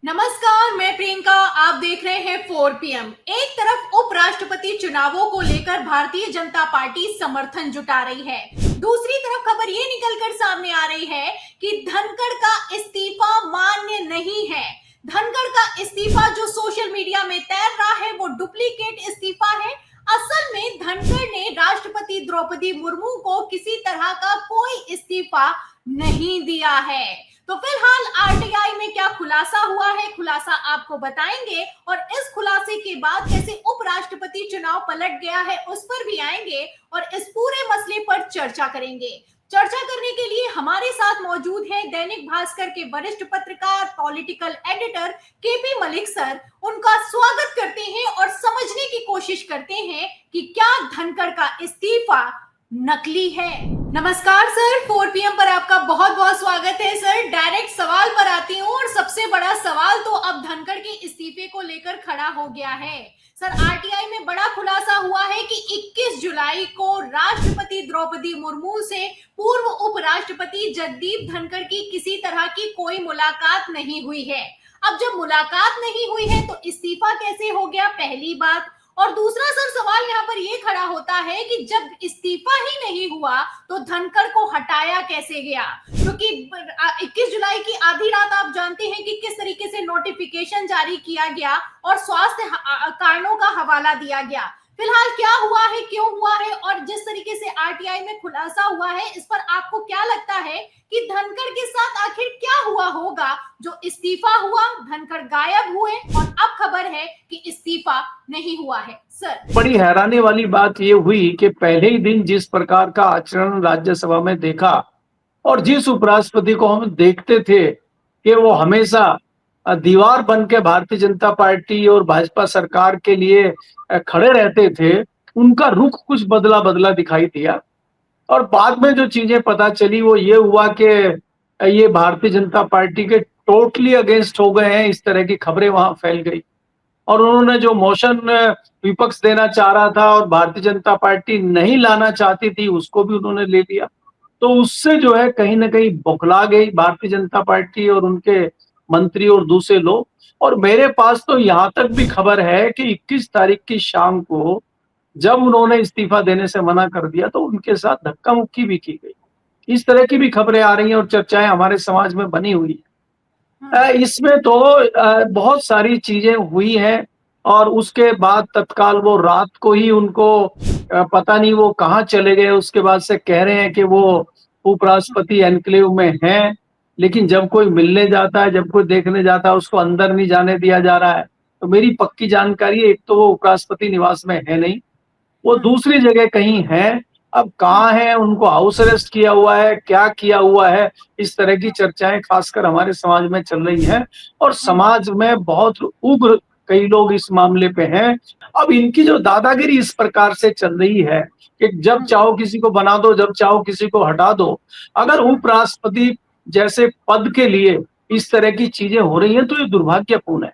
नमस्कार, मैं प्रियंका। आप देख रहे हैं 4 PM। एक तरफ उपराष्ट्रपति चुनावों को लेकर भारतीय जनता पार्टी समर्थन जुटा रही है, दूसरी तरफ खबर ये निकलकर सामने आ रही है कि धनखड़ का इस्तीफा मान्य नहीं है। धनखड़ का इस्तीफा जो सोशल मीडिया में तैर रहा है वो डुप्लीकेट इस्तीफा है। असल में धनखड़ ने राष्ट्रपति द्रौपदी मुर्मू को किसी तरह का कोई इस्तीफा नहीं दिया है। तो फिलहाल आरटीआई में क्या खुलासा हुआ है, खुलासा आपको बताएंगे और इस खुलासे के बाद कैसे उपराष्ट्रपति चुनाव पलट गया है उस पर भी आएंगे और इस पूरे मसले पर चर्चा करेंगे। चर्चा करने के लिए हमारे साथ मौजूद हैं दैनिक भास्कर के वरिष्ठ पत्रकार, political editor KP Malik sir. उनका स्वागत करते हैं और समझने की कोशिश करते हैं कि क्या धनखड़ का इस्तीफा नकली है। नमस्कार सर, 4 PM पर आपका बहुत बहुत स्वागत है सर। डायरेक्ट सवाल पर आती हूँ और सबसे बड़ा सवाल तो अब धनखड़ के इस्तीफे को लेकर खड़ा हो गया है। सर, आरटीआई में बड़ा खुलासा हुआ है कि 21 जुलाई को राष्ट्रपति द्रौपदी मुर्मू से पूर्व उपराष्ट्रपति जगदीप धनखड़ की किसी तरह की कोई मुलाकात नहीं हुई है। अब जब मुलाकात नहीं हुई है तो इस्तीफा कैसे हो गया, पहली बात। और दूसरा सर सवाल यहाँ पर ये खड़ा होता है कि जब इस्तीफा ही नहीं हुआ तो धनखड़ को हटाया कैसे गया, क्योंकि 21 जुलाई की आधी रात आप जानते हैं कि किस तरीके से नोटिफिकेशन जारी किया गया और स्वास्थ्य कारणों का हवाला दिया गया। फिलहाल क्या हुआ है, क्यों हुआ है और जिस तरीके से आरटीआई में खुलासा हुआ है इस पर आपको क्या लगता है कि धनखड़ के साथ आखिर क्या हुआ होगा जो इस्तीफा हुआ, धनखड़ गायब हुए और अब खबर है कि इस्तीफा नहीं हुआ है। सर, बड़ी हैरानी वाली बात ये हुई कि पहले ही दिन जिस प्रकार का आचरण राज्यसभा में देखा और जिस उपराष्ट्रपति को हम देखते थे कि वो हमेशा दीवार बन के भारतीय जनता पार्टी और भाजपा सरकार के लिए खड़े रहते थे, उनका रुख कुछ बदला बदला दिखाई दिया। और बाद में जो चीजें पता चली वो ये हुआ कि ये भारतीय जनता पार्टी के टोटली अगेंस्ट हो गए हैं, इस तरह की खबरें वहां फैल गई। और उन्होंने जो मोशन विपक्ष देना चाह रहा था और भारतीय जनता पार्टी नहीं लाना चाहती थी उसको भी उन्होंने ले लिया। तो उससे जो है कहीं ना कहीं बौखला गई भारतीय जनता पार्टी और उनके मंत्री और दूसरे लोग। और मेरे पास तो यहाँ तक भी खबर है कि 21 तारीख की शाम को जब उन्होंने इस्तीफा देने से मना कर दिया तो उनके साथ धक्का मुक्की भी की गई। इस तरह की भी खबरें आ रही हैं और चर्चाएं हमारे समाज में बनी हुई है। इसमें तो बहुत सारी चीजें हुई हैं और उसके बाद तत्काल वो रात को ही उनको पता नहीं वो कहाँ चले गए, उसके बाद से कह रहे हैं कि वो उपराष्ट्रपति एनक्लेव में हैं, लेकिन जब कोई मिलने जाता है, जब कोई देखने जाता है उसको अंदर नहीं जाने दिया जा रहा है। तो मेरी पक्की जानकारी है, एक तो वो उपराष्ट्रपति निवास में है नहीं, वो दूसरी जगह कहीं है। अब कहाँ है, उनको हाउस अरेस्ट किया हुआ है, क्या किया हुआ है, इस तरह की चर्चाएं खासकर हमारे समाज में चल रही हैं और समाज में बहुत उग्र कई लोग इस मामले पे हैं। अब इनकी जो दादागिरी इस प्रकार से चल रही है कि जब चाहो किसी को बना दो, जब चाहो किसी को हटा दो। अगर उपराष्ट्रपति जैसे पद के लिए इस तरह की चीजें हो रही हैं तो ये दुर्भाग्यपूर्ण है।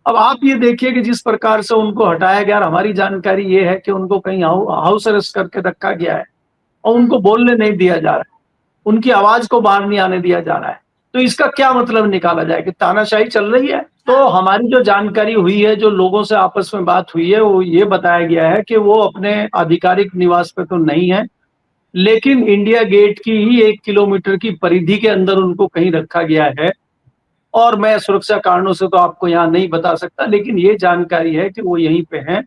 अब आप ये देखिए कि जिस प्रकार से उनको हटाया गया, हमारी जानकारी ये है कि उनको कहीं हाउस अरेस्ट करके रखा गया है और उनको बोलने नहीं दिया जा रहा है, उनकी आवाज को बाहर नहीं आने दिया जा रहा है। तो इसका क्या मतलब निकाला जाए कि तानाशाही चल रही है? तो हमारी जो जानकारी हुई है, जो लोगों से आपस में बात हुई है, वो ये बताया गया है कि वो अपने आधिकारिक निवास पे तो नहीं है, लेकिन इंडिया गेट की ही 1 किलोमीटर की परिधि के अंदर उनको कहीं रखा गया है। और मैं सुरक्षा कारणों से तो आपको यहाँ नहीं बता सकता, लेकिन ये जानकारी है कि वो यहीं पे हैं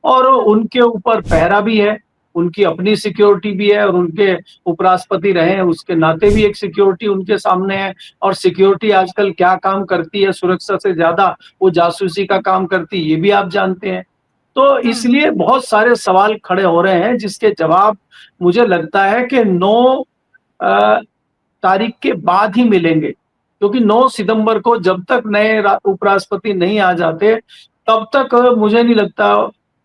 और उनके ऊपर पहरा भी है, उनकी अपनी सिक्योरिटी भी है और उनके उपराष्ट्रपति रहे हैं उसके नाते भी एक सिक्योरिटी उनके सामने है। और सिक्योरिटी आजकल क्या काम करती है, सुरक्षा से ज्यादा वो जासूसी का काम करती है, ये भी आप जानते हैं। तो इसलिए बहुत सारे सवाल खड़े हो रहे हैं जिसके जवाब मुझे लगता है कि 9 तारीख के बाद ही मिलेंगे, क्योंकि 9 सितंबर को जब तक नए उपराष्ट्रपति नहीं आ जाते तब तक मुझे नहीं लगता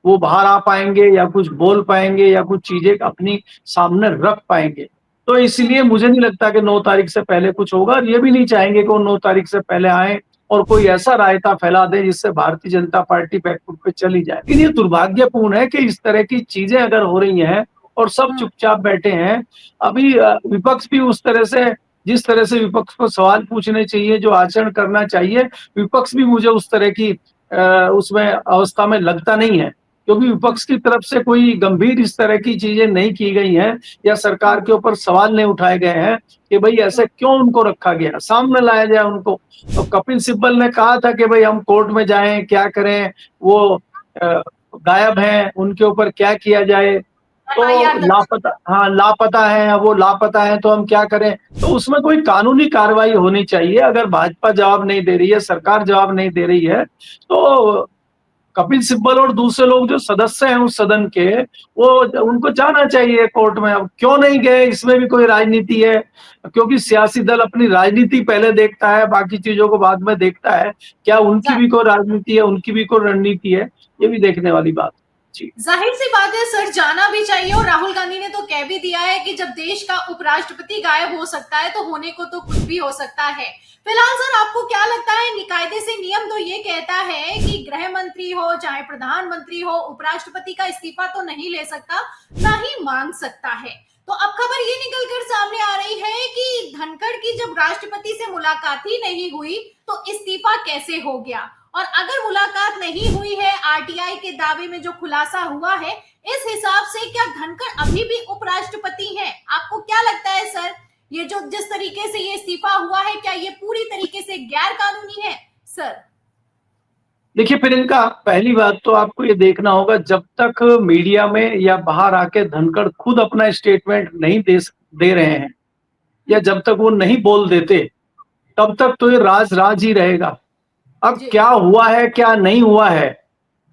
वो बाहर आ पाएंगे या कुछ बोल पाएंगे या कुछ चीजें अपनी सामने रख पाएंगे। तो इसलिए मुझे नहीं लगता कि 9 तारीख से पहले कुछ होगा और ये भी नहीं चाहेंगे कि वो 9 तारीख से पहले आए और कोई ऐसा रायता फैला दे जिससे भारतीय जनता पार्टी बैकफुट पे चली जाए। लेकिन ये दुर्भाग्यपूर्ण है कि इस तरह की चीजें अगर हो रही हैं और सब चुपचाप बैठे हैं। अभी विपक्ष भी उस तरह से जिस तरह से विपक्ष को सवाल पूछने चाहिए, जो आचरण करना चाहिए, विपक्ष भी मुझे उस तरह की उसमें अवस्था में लगता नहीं है, क्योंकि विपक्ष की तरफ से कोई गंभीर इस तरह की चीजें नहीं की गई हैं या सरकार के ऊपर सवाल नहीं उठाए गए हैं कि भाई ऐसे क्यों उनको रखा गया, सामने लाया जाए उनको। तो कपिल सिब्बल ने कहा था कि भाई हम कोर्ट में जाएं, क्या करें, वो गायब हैं, उनके ऊपर क्या किया जाए, तो लापता, हाँ लापता है, वो लापता है तो हम क्या करें। तो उसमें कोई कानूनी कार्रवाई होनी चाहिए। अगर भाजपा जवाब नहीं दे रही है, सरकार जवाब नहीं दे रही है, तो कपिल सिब्बल और दूसरे लोग जो सदस्य हैं उस सदन के, वो उनको जाना चाहिए कोर्ट में। अब क्यों नहीं गए, इसमें भी कोई राजनीति है, क्योंकि सियासी दल अपनी राजनीति पहले देखता है, बाकी चीजों को बाद में देखता है। क्या उनकी भी कोई राजनीति है, उनकी भी कोई रणनीति है, ये भी देखने वाली बात। जी, जाहिर सी बात है सर, जाना भी चाहिए। और राहुल गांधी ने तो कह भी दिया है कि जब देश का उपराष्ट्रपति गायब हो सकता है तो होने को तो कुछ भी हो सकता है। फिलहाल सर, आपको क्या लगता है, कायदे से नियम तो ये कहता है कि गृह मंत्री हो चाहे प्रधानमंत्री हो, उपराष्ट्रपति का इस्तीफा तो नहीं ले सकता, ना ही मांग सकता है। तो अब खबर ये निकलकर सामने आ रही है कि धनखड़ की जब राष्ट्रपति से मुलाकात ही नहीं हुई तो इस्तीफा कैसे हो गया। और अगर मुलाकात नहीं हुई है, आरटीआई के दावे में जो खुलासा हुआ है, इस हिसाब से क्या धनखड़ अभी भी उपराष्ट्रपति हैं? आपको क्या लगता है सर, ये जो जिस तरीके से ये इस्तीफा हुआ है, क्या ये पूरी तरीके से गैर कानूनी है सर? देखिए प्रियंका, पहली बात तो आपको ये देखना होगा, जब तक मीडिया में या बाहर आके धनखड़ खुद अपना स्टेटमेंट नहीं दे रहे हैं, या जब तक वो नहीं बोल देते, तब तक तो ये राज राज ही रहेगा। अब क्या हुआ है क्या नहीं हुआ है,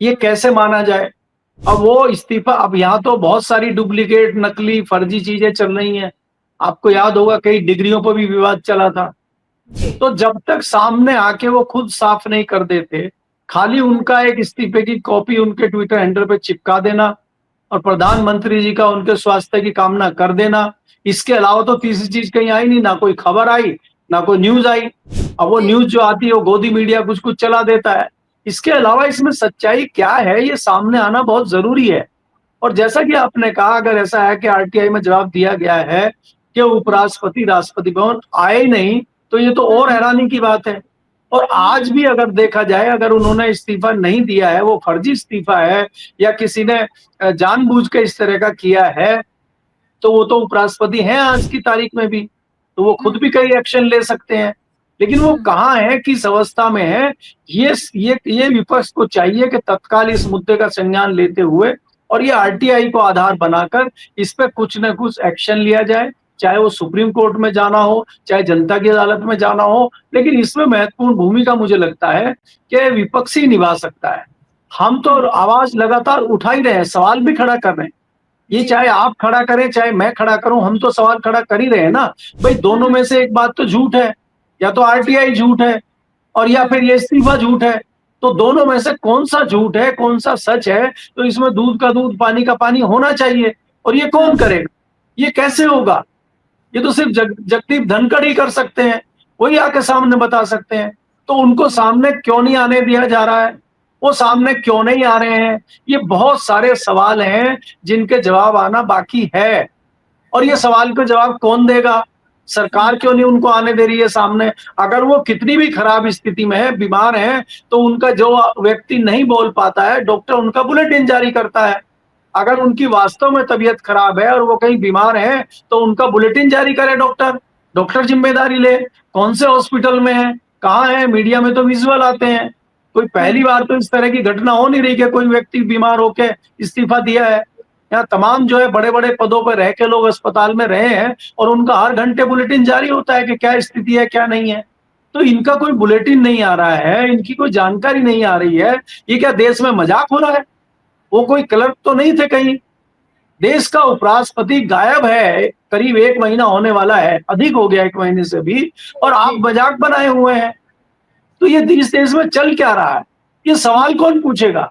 ये कैसे माना जाए। अब वो इस्तीफा, अब यहाँ तो बहुत सारी डुप्लीकेट, नकली, फर्जी चीजें चल रही हैं। आपको याद होगा कई डिग्रियों पर भी विवाद चला था। तो जब तक सामने आके वो खुद साफ नहीं कर देते, खाली उनका एक इस्तीफे की कॉपी उनके ट्विटर हैंडल पे चिपका देना और प्रधानमंत्री जी का उनके स्वास्थ्य की कामना कर देना, इसके अलावा तो तीसरी चीज कहीं आई नहीं, ना कोई खबर आई, ना कोई न्यूज आई। अब वो न्यूज जो आती है वो गोदी मीडिया कुछ कुछ चला देता है। इसके अलावा इसमें सच्चाई क्या है, ये सामने आना बहुत जरूरी है। और जैसा कि आपने कहा, अगर ऐसा है कि आरटीआई में जवाब दिया गया है कि उपराष्ट्रपति राष्ट्रपति भवन आए ही नहीं, तो ये तो और हैरानी की बात है। और आज भी अगर देखा जाए, अगर उन्होंने इस्तीफा नहीं दिया है, वो फर्जी इस्तीफा है या किसी ने जानबूझ के इस तरह का किया है, तो वो तो उपराष्ट्रपति हैं आज की तारीख में भी, तो वो खुद भी कई एक्शन ले सकते हैं। लेकिन वो कहाँ है, किस अवस्था में है, ये विपक्ष को चाहिए कि तत्काल इस मुद्दे का संज्ञान लेते हुए और ये आरटीआई को आधार बनाकर इस पे कुछ न कुछ एक्शन लिया जाए, चाहे वो सुप्रीम कोर्ट में जाना हो, चाहे जनता की अदालत में जाना हो। लेकिन इसमें महत्वपूर्ण भूमिका मुझे लगता है कि विपक्ष ही निभा सकता है। हम तो आवाज लगातार उठा ही रहे हैं, सवाल भी खड़ा कर रहे हैं। ये चाहे आप खड़ा करें चाहे मैं खड़ा करूं, हम तो सवाल खड़ा कर ही रहे हैं ना। भाई दोनों में से एक बात तो झूठ है, या तो आरटीआई झूठ है और या फिर ये इस्तीफा झूठ है। तो दोनों में से कौन सा झूठ है, कौन सा सच है, तो इसमें दूध का दूध पानी का पानी होना चाहिए। और ये कौन करेगा, ये कैसे होगा, ये तो सिर्फ जगदीप धनखड़ ही कर सकते हैं, वही आके सामने बता सकते हैं। तो उनको सामने क्यों नहीं आने दिया जा रहा है, वो सामने क्यों नहीं आ रहे हैं, ये बहुत सारे सवाल हैं जिनके जवाब आना बाकी है। और ये सवाल का जवाब कौन देगा, सरकार क्यों नहीं उनको आने दे रही है सामने। अगर वो कितनी भी खराब स्थिति में है, बीमार है, तो उनका जो व्यक्ति नहीं बोल पाता है, डॉक्टर उनका बुलेटिन जारी करता है। अगर उनकी वास्तव में तबीयत खराब है और वो कहीं बीमार है, तो उनका बुलेटिन जारी करे डॉक्टर, डॉक्टर जिम्मेदारी ले, कौन से हॉस्पिटल में है, कहाँ है। मीडिया में तो विजुअल आते हैं। कोई पहली बार तो इस तरह की घटना हो नहीं रही कि कोई व्यक्ति बीमार होके इस्तीफा दिया है। यहाँ तमाम जो है बड़े बड़े पदों पर रह के लोग अस्पताल में रहे हैं और उनका हर घंटे बुलेटिन जारी होता है कि क्या स्थिति है क्या नहीं है। तो इनका कोई बुलेटिन नहीं आ रहा है, इनकी कोई जानकारी नहीं आ रही है। ये क्या देश में मजाक हो रहा है, वो कोई क्लर्क तो नहीं थे कहीं। देश का उपराष्ट्रपति गायब है, करीब 1 महीना होने वाला है, अधिक हो गया 1 महीने से भी, और आप मजाक बनाए हुए हैं। तो ये इस देश में चल क्या रहा है, ये सवाल कौन पूछेगा।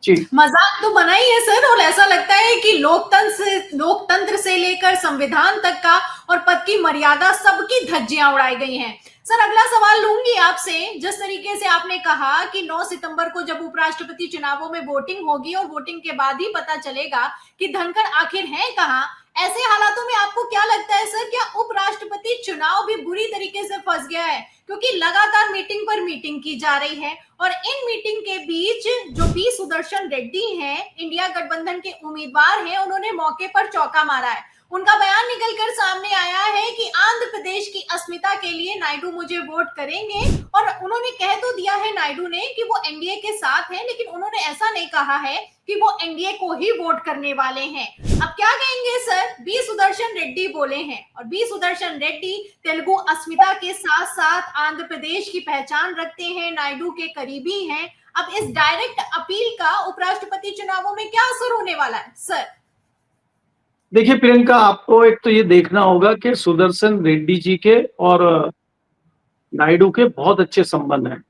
जी, मजाक तो बना ही है सर। और ऐसा लगता है कि लोकतंत्र से लेकर संविधान तक का और पद की मर्यादा सबकी धज्जियां उड़ाई गई हैं। सर, अगला सवाल लूंगी आपसे। जिस तरीके से आपने कहा कि 9 सितंबर को जब उपराष्ट्रपति चुनावों में वोटिंग होगी और वोटिंग के बाद ही पता चलेगा कि धनखड़ आखिर है कहाँ, ऐसे हालातों में आपको क्या लगता है सर, क्या उपराष्ट्रपति चुनाव भी बुरी तरीके से फंस गया है? क्योंकि लगातार मीटिंग पर मीटिंग की जा रही है और इन मीटिंग के बीच जो बी सुदर्शन रेड्डी हैं, इंडिया गठबंधन के उम्मीदवार हैं, उन्होंने मौके पर चौका मारा है। उनका बयान निकलकर सामने आया है कि आंध्र प्रदेश की अस्मिता के लिए नायडू मुझे वोट करेंगे, और उन्होंने कह तो दिया है नायडू ने कि वो एनडीए के साथ हैं, लेकिन उन्होंने ऐसा नहीं कहा है कि वो एनडीए को ही वोट करने वाले हैं। अब क्या कहेंगे सर? बी सुदर्शन रेड्डी बोले हैं, और बी सुदर्शन रेड्डी तेलुगु अस्मिता के साथ साथ आंध्र प्रदेश की पहचान रखते हैं, नायडू के करीबी हैं। अब इस डायरेक्ट अपील का उपराष्ट्रपति चुनावों में क्या असर होने वाला है सर? देखिए प्रियंका, आपको एक तो ये देखना होगा कि सुदर्शन रेड्डी जी के और नायडू के बहुत अच्छे संबंध हैं।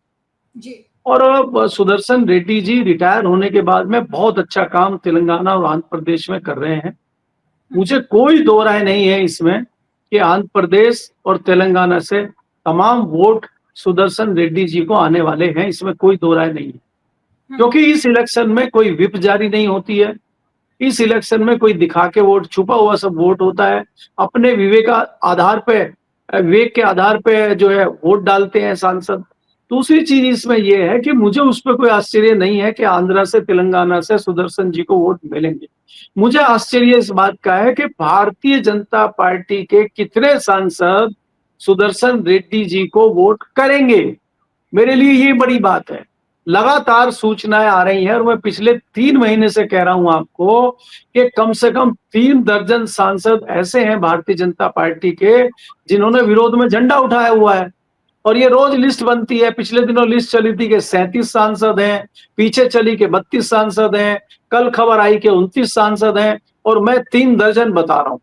जी। और सुदर्शन रेड्डी जी रिटायर होने के बाद में बहुत अच्छा काम तेलंगाना और आंध्र प्रदेश में कर रहे हैं। मुझे कोई दो राय नहीं है इसमें कि आंध्र प्रदेश और तेलंगाना से तमाम वोट सुदर्शन रेड्डी जी को आने वाले हैं, इसमें कोई दो राय नहीं है। क्योंकि इस इलेक्शन में कोई विप जारी नहीं होती है, इस इलेक्शन में कोई दिखा के वोट, छुपा हुआ सब वोट होता है। अपने विवेक के आधार पे जो है वोट डालते हैं सांसद। दूसरी चीज इसमें यह है कि मुझे उस पर कोई आश्चर्य नहीं है कि आंध्रा से, तेलंगाना से सुदर्शन जी को वोट मिलेंगे। मुझे आश्चर्य इस बात का है कि भारतीय जनता पार्टी के कितने सांसद सुदर्शन रेड्डी जी को वोट करेंगे। मेरे लिए ये बड़ी बात है। लगातार सूचनाएं आ रही हैं और मैं पिछले 3 महीने से कह रहा हूं आपको कि कम से कम 3 दर्जन सांसद ऐसे हैं भारतीय जनता पार्टी के जिन्होंने विरोध में झंडा उठाया हुआ है। और ये रोज लिस्ट बनती है। पिछले दिनों लिस्ट चली थी कि 37 सांसद हैं, पीछे चली कि 32 सांसद हैं, कल खबर आई कि 29 सांसद हैं, और मैं 3 दर्जन बता रहा हूं।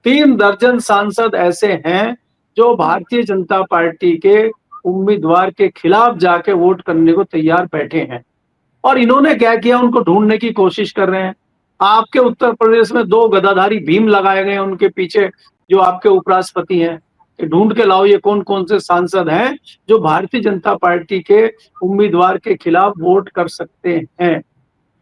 3 दर्जन सांसद ऐसे हैं जो भारतीय जनता पार्टी के उम्मीदवार के खिलाफ जाके वोट करने को तैयार बैठे हैं। और इन्होंने क्या किया, उनको ढूंढने की कोशिश कर रहे हैं। आपके उत्तर प्रदेश में 2 गदाधारी भीम लगाए गए उनके पीछे, जो आपके उपराष्ट्रपति हैं, कि ढूंढ के लाओ ये कौन कौन से सांसद हैं जो भारतीय जनता पार्टी के उम्मीदवार के खिलाफ वोट कर सकते हैं।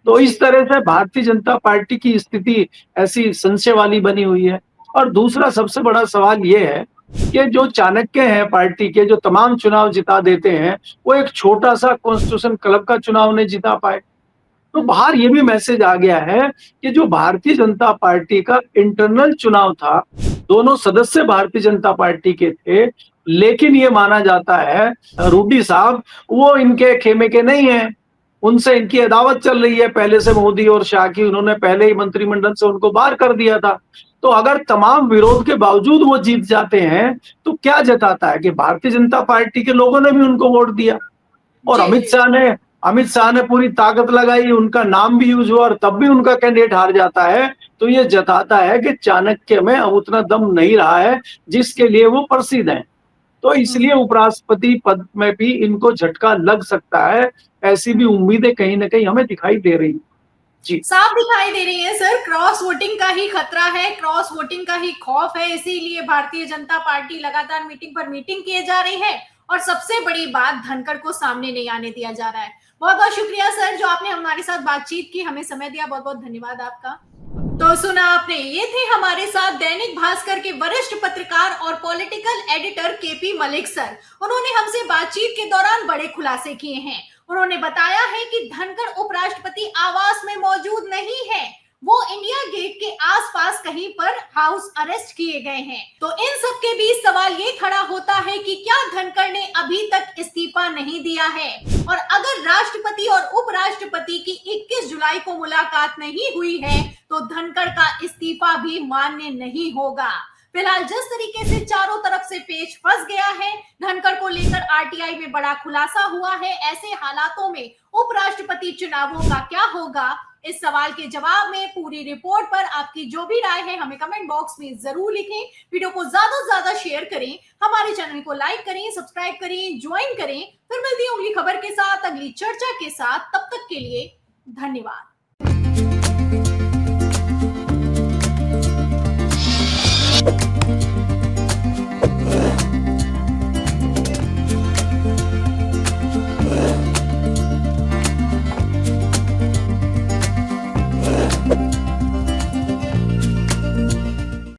तो इस तरह से भारतीय जनता पार्टी की स्थिति ऐसी संशय वाली बनी हुई है। और दूसरा सबसे बड़ा सवाल ये है कि जो चाणक्य हैं पार्टी के, जो तमाम चुनाव जिता देते हैं, वो एक छोटा सा कॉन्स्टिट्यूशन क्लब का चुनाव नहीं जिता पाए। तो बाहर ये भी मैसेज आ गया है कि जो भारतीय जनता पार्टी का इंटरनल चुनाव था, दोनों सदस्य भारतीय जनता पार्टी के थे, लेकिन ये माना जाता है रूडी साहब वो इनके खेमे के नहीं है, उनसे इनकी अदावत चल रही है पहले से, मोदी और शाह की। उन्होंने पहले ही मंत्रिमंडल से उनको बाहर कर दिया था। तो अगर तमाम विरोध के बावजूद वो जीत जाते हैं तो क्या जताता है कि भारतीय जनता पार्टी के लोगों ने भी उनको वोट दिया। और अमित शाह ने पूरी ताकत लगाई, उनका नाम भी यूज हुआ, और तब भी उनका कैंडिडेट हार जाता है। तो ये जताता है कि चाणक्य में अब उतना दम नहीं रहा है जिसके लिए वो प्रसिद्ध हैं। तो इसलिए उपराष्ट्रपति पद में भी इनको झटका लग सकता है, ऐसी भी उम्मीदें कहीं ना कहीं हमें दिखाई दे रही है। जी, साफ दिखाई दे रही है सर। क्रॉस वोटिंग का ही खतरा है, क्रॉस वोटिंग का ही खौफ है, इसीलिए भारतीय जनता पार्टी लगातार मीटिंग पर मीटिंग किए जा रही है, और सबसे बड़ी बात, धनखड़ को सामने नहीं आने दिया जा रहा है। बहुत बहुत शुक्रिया सर जो आपने हमारे साथ बातचीत की, हमें समय दिया, बहुत बहुत धन्यवाद आपका। तो सुना आपने, ये थे हमारे साथ दैनिक भास्कर के वरिष्ठ पत्रकार और political editor KP Malik sir. उन्होंने हमसे बातचीत के दौरान बड़े खुलासे किए हैं। उन्होंने बताया है कि धनखड़ उपराष्ट्रपति आवास में मौजूद नहीं है, वो इंडिया गेट के आसपास कहीं पर हाउस अरेस्ट किए गए हैं। तो इन सब के बीच सवाल ये खड़ा होता है कि क्या धनखड़ ने अभी तक इस्तीफा नहीं दिया है, और अगर राष्ट्रपति और उपराष्ट्रपति की 21 जुलाई को मुलाकात नहीं हुई है तो धनखड़ का इस्तीफा भी मान्य नहीं होगा। फिलहाल जिस तरीके से चारों तरफ से पेच फंस गया है, धनखड़ को लेकर आरटीआई में बड़ा खुलासा हुआ है, ऐसे हालातों में उपराष्ट्रपति चुनावों का क्या होगा, इस सवाल के जवाब में पूरी रिपोर्ट पर आपकी जो भी राय है हमें कमेंट बॉक्स में जरूर लिखें। वीडियो को ज्यादा से ज्यादा शेयर करें, हमारे चैनल को लाइक करें, सब्सक्राइब करें, ज्वाइन करें। फिर मिलती है अगली खबर के साथ, अगली चर्चा के साथ। तब तक के लिए धन्यवाद।